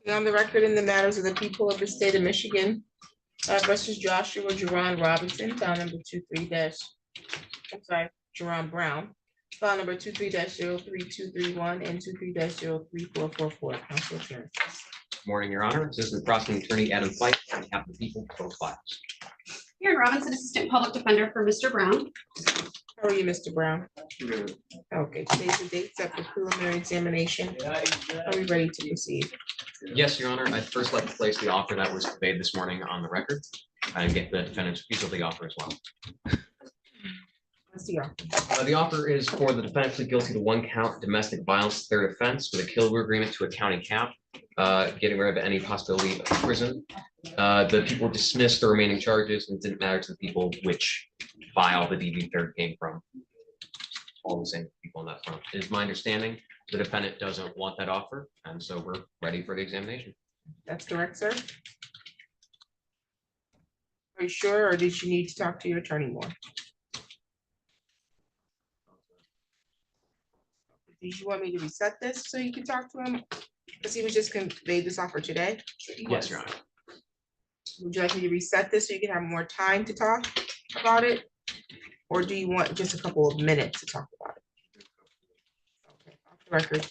On the record in the matters of the people of the state of Michigan versus Joshua Jerron Robinson, file number 23 dash, I'm sorry, Jerron Brown, file number 23-03231 and 23-03444. Council appearances. Morning, Your Honor. Assistant Prosecuting Attorney Adam Fike on behalf of the people, both files. Karen Robinson, Assistant Public Defender for Mr. Brown. How are you, Mr. Brown? Okay, today's the date set for preliminary examination. Are we ready to proceed? Yes, Your Honor. I'd first like to place the offer that was conveyed this morning on the record and get the defendant's piece of the offer as well. What's the offer? The offer is for the defendant plead guilty to 1 count domestic violence, third offense with a kill agreement to a county cap, getting rid of any possibility of prison. The people dismissed the remaining charges and it didn't matter to the people which file the DV third came from. All the same people on that front. It is my understanding the defendant doesn't want that offer, and so we're ready for the examination. That's correct, sir. Are you sure, or did you need to talk to your attorney more? Did you want me to reset this so you can talk to him? Because he was just conveyed this offer today. Yes, Your Honor. Would you like me to reset this so you can have more time to talk about it? Or do you want just a couple of minutes to talk about it? Okay, off the record.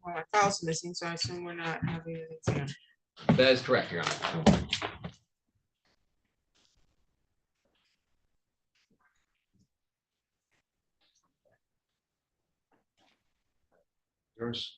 Well, my file's missing, so I assume we're not having an exam. That is correct, Your Honor. Yours.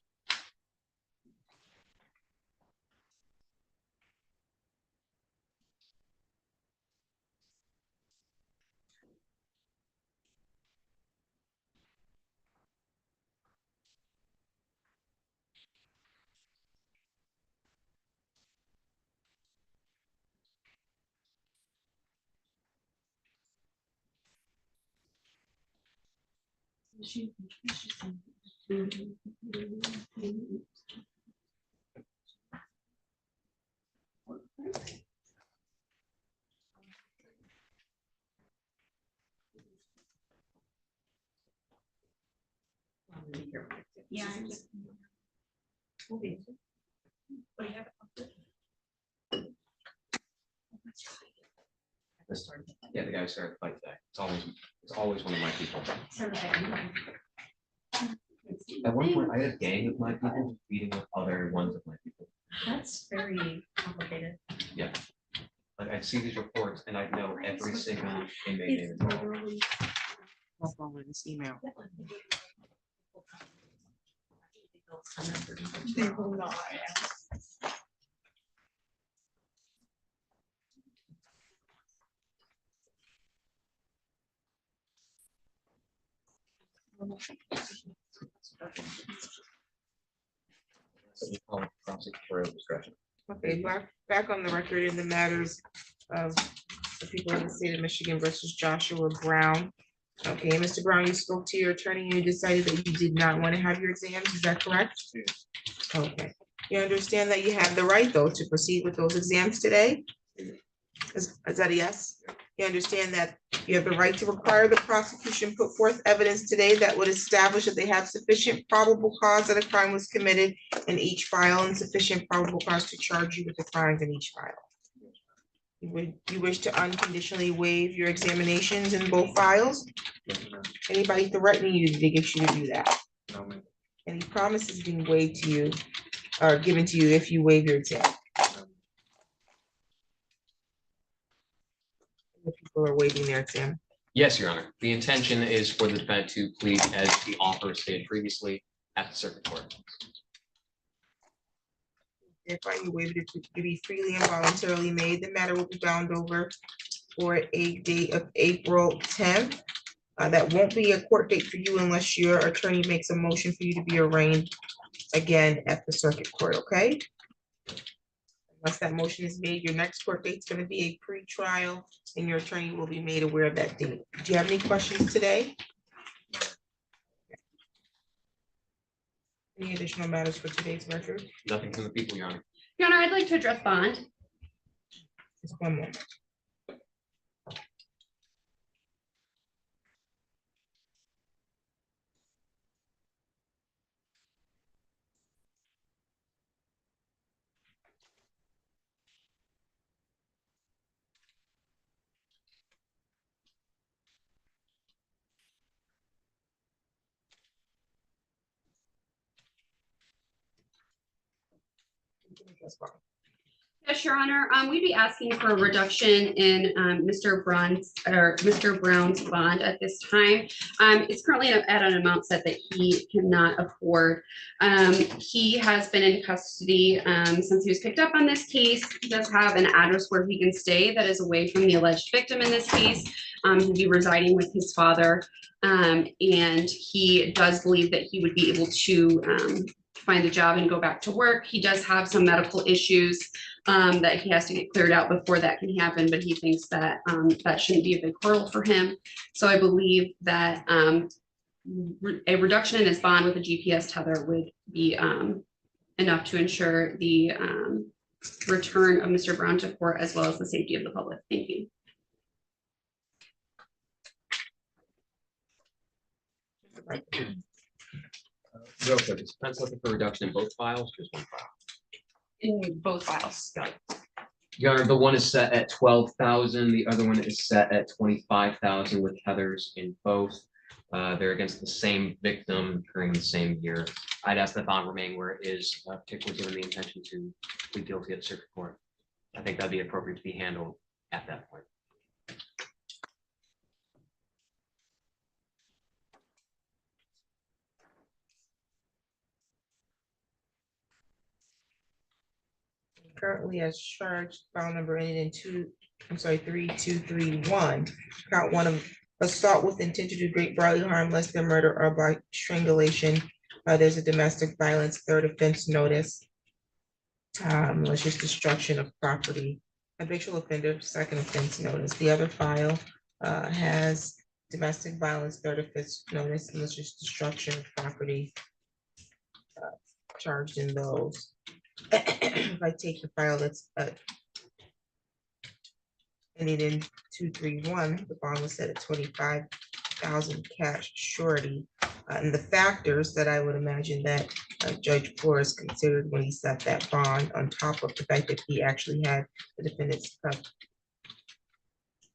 Yeah. I just- What do you have? Yeah, the guy who started the fight today. It's always one of my people. At one point, I had a gang of my people beating with other ones of my people. That's very complicated. Yeah. Like I see these reports and I know every single inmate name involved. I'll follow this email. They will not. So we call it prosecutorial discretion. Okay, back on the record in the matters of the people of the state of Michigan versus Joshua Brown. Okay, Mr. Brown, you spoke to your attorney and you decided that you did not want to have your exams, is that correct? Okay, you understand that you have the right, though, to proceed with those exams today? Is that a yes? You understand that you have the right to require the prosecution put forth evidence today that would establish that they have sufficient probable cause that a crime was committed in each file and sufficient probable cause to charge you with the crimes in each file? You wish to unconditionally waive your examinations in both files? Anybody threatening you to get you to do that? Any promises being waived to you or given to you if you waive your exam? The people are waiving their exam. Yes, Your Honor. The intention is for the defendant to plead as the offer stated previously at the circuit court. If you waive it to be freely and voluntarily made, the matter will be bound over for a date of April 10th. That won't be a court date for you unless your attorney makes a motion for you to be arraigned again at the circuit court, okay? Unless that motion is made, your next court date is going to be a pre-trial and your attorney will be made aware of that date. Do you have any questions today? Any additional matters for today's record? Nothing from the people, Your Honor. Your Honor, I'd like to address bond. Just one moment. Yes, Your Honor, we'd be asking for a reduction in Mr. Brown's bond at this time. It's currently at an amount set that he cannot afford. He has been in custody since he was picked up on this case. He does have an address where he can stay that is away from the alleged victim in this case. He'll be residing with his father, and he does believe that he would be able to find a job and go back to work. He does have some medical issues that he has to get cleared out before that can happen, but he thinks that that shouldn't be a big hurdle for him. So I believe that a reduction in his bond with a GPS tether would be enough to ensure the return of Mr. Brown to court as well as the safety of the public. Thank you. Real quick, is defense looking for reduction in both files, just one file? In both files. Your Honor, the one is set at 12,000, the other one is set at 25,000 with tethers in both. They're against the same victim occurring in the same year. I'd ask that bond remain where it is, particularly given the intention to plead guilty at circuit court. I think that'd be appropriate to be handled at that point. Currently as charged, file number ending in 3231. Count one of assault with intent to do great bodily harm, less than murder or by strangulation. There's a domestic violence, third offense notice. Malicious destruction of property, habitual offender, second offense notice. The other file has domestic violence, third offense notice, malicious destruction of property charged in those. If I take the file that's ended in 231, the bond was set at 25,000 cash surety. And the factors that I would imagine that Judge Flores considered when he set that bond, on top of the fact that he actually had the defendant's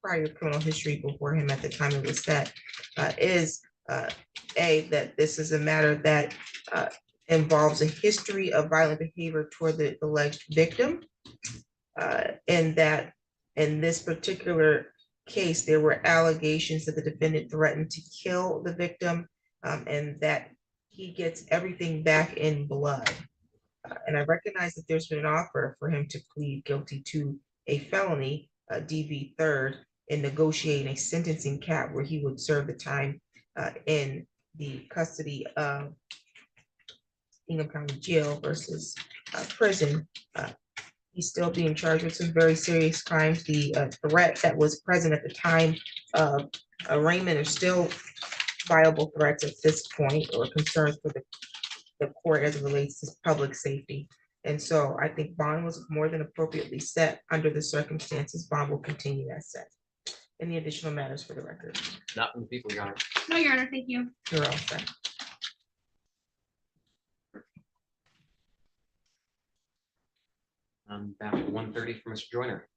prior criminal history before him at the time it was set, is that this is a matter that involves a history of violent behavior toward the alleged victim, and that in this particular case, there were allegations that the defendant threatened to kill the victim, and that he gets everything back in blood. And I recognize that there's been an offer for him to plead guilty to a felony, DV third, in negotiating a sentencing cap where he would serve the time in the custody of Ingham County Jail versus prison. He's still being charged with some very serious crimes. The threat that was present at the time of arraignment are still viable threats at this point, or concerns for the court as it relates to public safety. And so I think bond was more than appropriately set under the circumstances. Bond will continue as set. Any additional matters for the record? Not from the people, Your Honor. No, Your Honor, thank you. You're all set. Back to 1:30 for Mr. Joyner.